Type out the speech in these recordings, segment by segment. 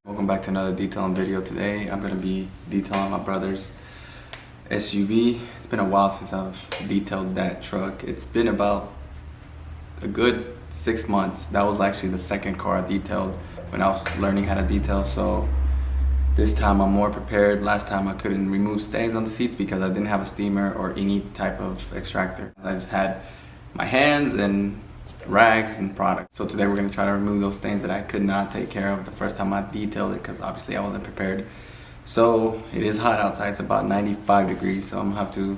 Welcome back to another detailing video. Today I'm going to be detailing my brother's SUV. It's been a while since I've detailed that truck. It's been about a good 6 months. That was actually the second car I detailed when I was learning how to detail, so this time I'm more prepared. Last time I couldn't remove stains on the seats because I didn't have a steamer or any type of extractor. I just had my hands and rags and products. So today we're going to try to remove those stains that I could not take care of the first time I detailed it, because obviously I wasn't prepared. So it is hot outside. It's about 95 degrees, so I'm gonna have to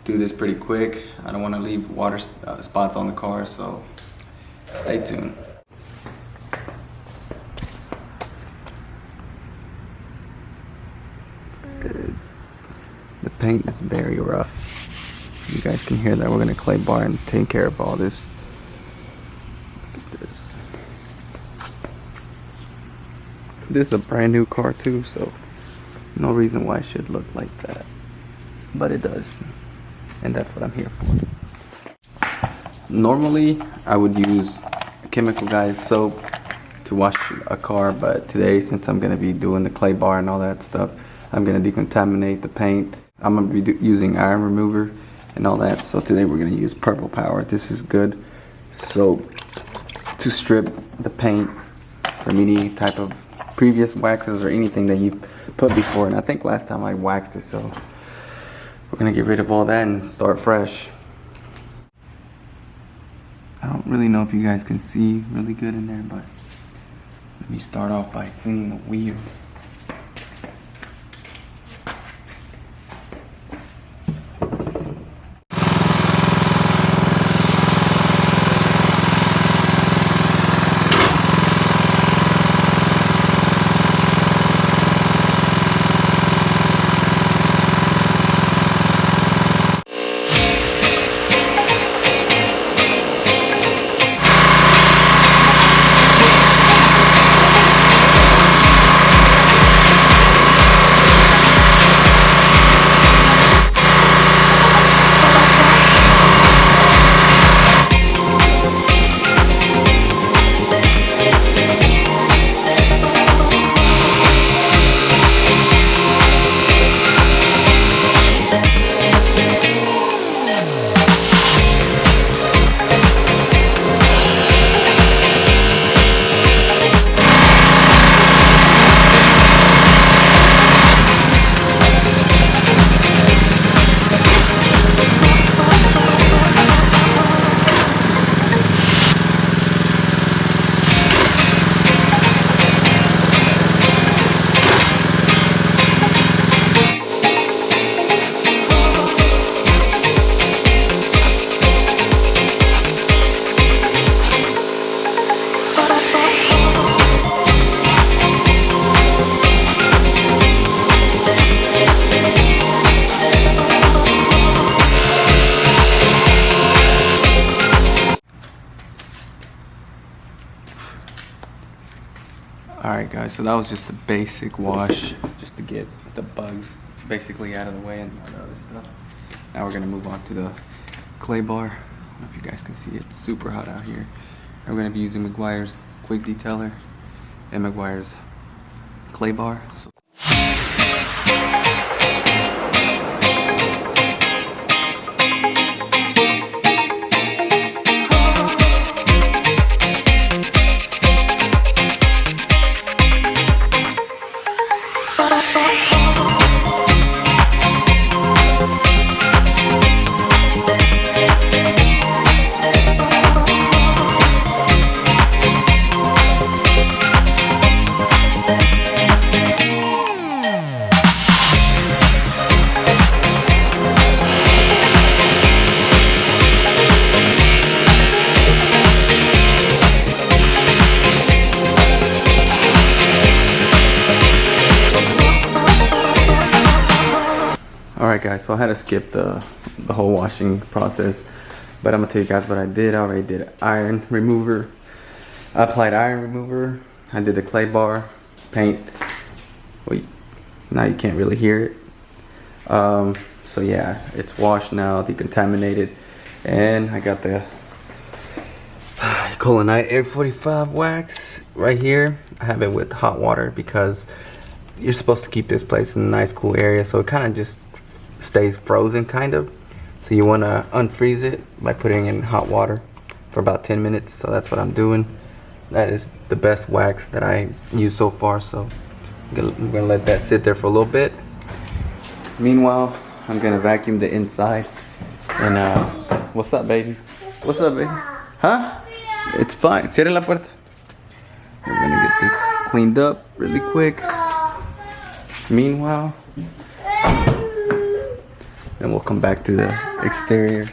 do this pretty quick. I don't want to leave water spots on the car, so stay tuned. The paint is very rough. You guys can hear that. We're going to clay bar and take care of all this. This is a brand new car too, so no reason why it should look like that, but it does, and that's what I'm here for. Normally I would use Chemical Guys soap to wash a car, but today, since I'm going to be doing the clay bar and all that stuff, I'm going to decontaminate the paint. I'm going to be using iron remover and all that, so today we're going to use Purple Power. This is good soap to strip the paint from any type of previous waxes or anything that you've put before, and I think last time I waxed it, so we're gonna get rid of all that and start fresh. I don't really know if you guys can see really good in there, but let me start off by cleaning the wheel. Alright guys, so that was just a basic wash, just to get the bugs basically out of the way and all the other stuff. Now we're going to move on to the clay bar. I don't know if you guys can see, it's super hot out here. And we're going to be using Meguiar's Quick Detailer and Meguiar's clay bar. So Alright guys, so I had to skip the whole washing process, but I'm going to tell you guys what I did. I already did iron remover. I applied iron remover. I did the clay bar, paint. Wait, now you can't really hear it. So yeah, it's washed now, decontaminated, and I got the Colonite 845 wax right here. I have it with hot water because you're supposed to keep this place in a nice cool area, so it kind of just stays frozen kind of. So you want to unfreeze it by putting it in hot water for about 10 minutes. So that's what I'm doing. That is the best wax that I used so far, so I'm gonna let that sit there for a little bit. Meanwhile, I'm gonna vacuum the inside. And what's up, baby? What's up, baby? Huh? It's fine. Cierra la puerta. I'm gonna get this cleaned up really quick. Meanwhile, then we'll come back to the exterior.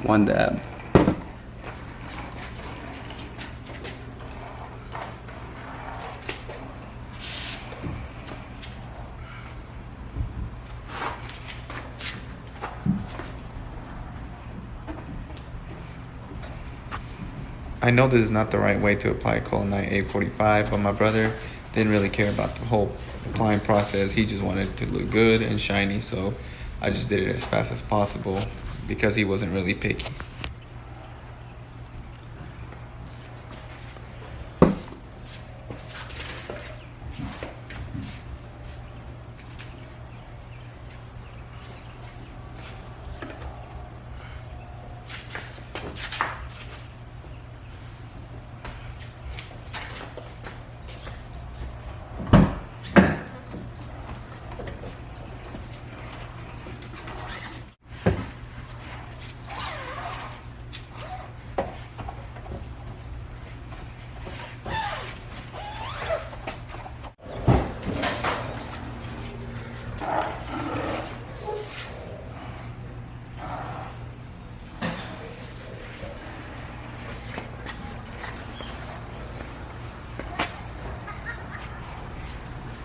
One dab. I know this is not the right way to apply Colonite 845, but my brother didn't really care about the whole applying process. He just wanted it to look good and shiny, so I just did it as fast as possible because he wasn't really picky.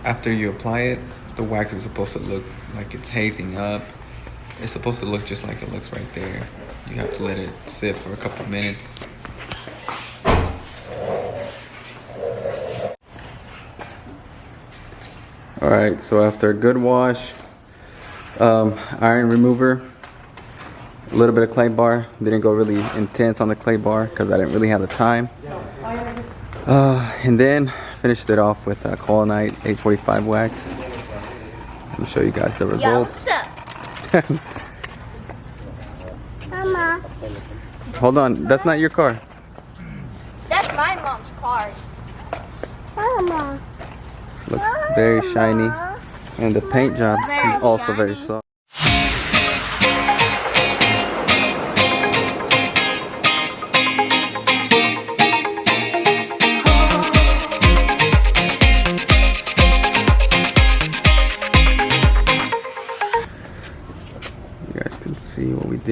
After you apply it, the wax is supposed to look like it's hazing up. It's supposed to look just like it looks right there. You have to let it sit for a couple minutes. Alright, so after a good wash, iron remover, a little bit of clay bar. Didn't go really intense on the clay bar because I didn't really have the time. And then finished it off with Colonite 845 wax. Let me show you guys the results. Mama. Hold on, that's not your car. That's my mom's car. Mama. Looks very shiny, and the paint job is also very soft.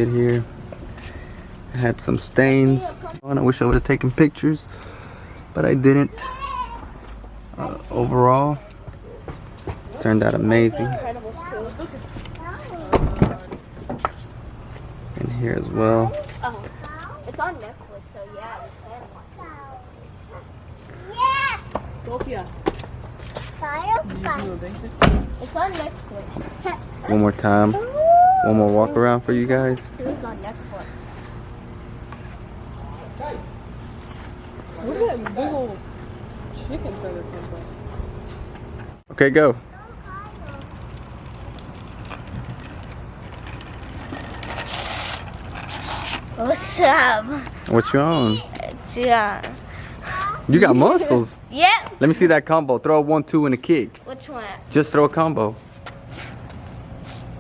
did here. It had some stains on. I wish I would have taken pictures, but I didn't. Overall, turned out amazing. And here as well. Oh, it's on Netflix, so yeah, we can watch it. It's on Netflix. One more time. One more walk around for you guys. It's on Netflix. Where did that big old chicken feather come from? Okay, go. What's up? What you on? Yeah. You got muscles. Yeah. Let me see that combo. Throw a 1-2 and a kick. Which one? Just throw a combo.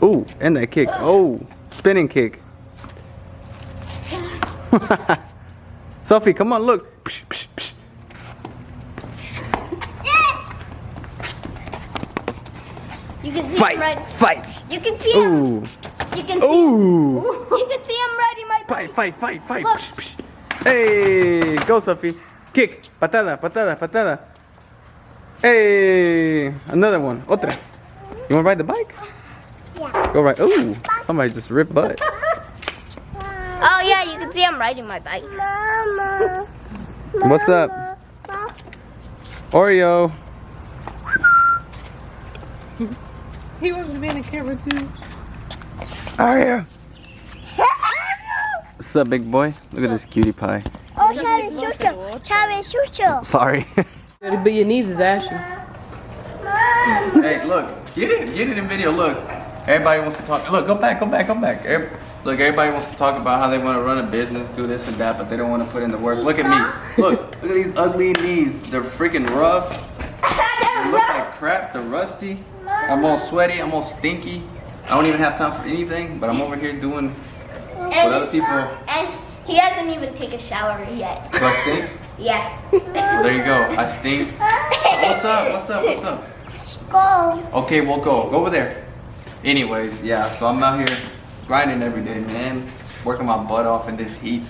Ooh, and that kick. Oh, spinning kick. Sophie, come on, look. Psh, psh, psh. You can see Fight, him right. fight. You can see him. Ooh, You can see. ooh. You can see him right in my Fight, fight, fight, fight. Look. Psh, psh. Hey, go, Sophie. Kick. Patada, patada, patada. Hey, another one. Otra. You want to ride the bike? Yeah. Go right. Ooh, somebody just ripped butt. Oh yeah, you can see I'm riding my bike. Mama. What's up? Oreo. He wants to be in the camera too. Oreo. What's up, big boy? Look at this cutie pie. Oh, Charlie Chucho. Charlie Chucho. Sorry. But your knees is ashy. Hey, look. Get it in video. Look. Everybody wants to talk. Look, go back. Look, everybody wants to talk about how they want to run a business, do this and that, but they don't want to put in the work. Look at me. Look at these ugly knees. They're freaking rough. They look like crap. They're rusty. I'm all sweaty. I'm all stinky. I don't even have time for anything, but I'm over here doing what other people. And he hasn't even taken a shower yet. Do I stink? Yeah. Well, there you go. I stink. What's up? Go. Okay, we'll go. Go over there. Anyways, yeah, so I'm out here grinding every day, man. Working my butt off in this heat.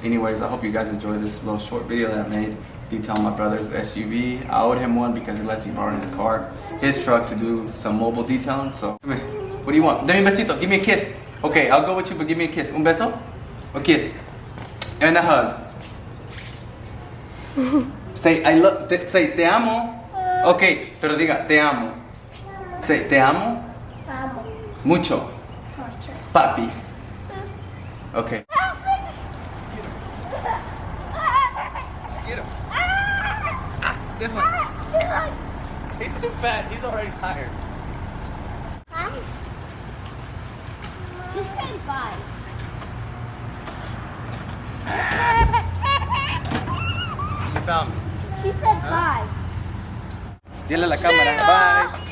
Anyways, I hope you guys enjoyed this little short video that I made detailing my brother's SUV. I owed him one because he lets me borrow his car, his truck, to do some mobile detailing. So, come here. What do you want? Dame un besito. Give me a kiss. Okay, I'll go with you, but give me a kiss. Un beso? A kiss. And a hug. Say, I love, say, te amo. Okay, pero diga, te amo. Say, te amo. Amo. Mucho. Papi. Okay. Get him. Ah, this one. He's too fat. He's already tired. Hi. Just say bye. She found me. She said bye. Dile a la cámara. Bye.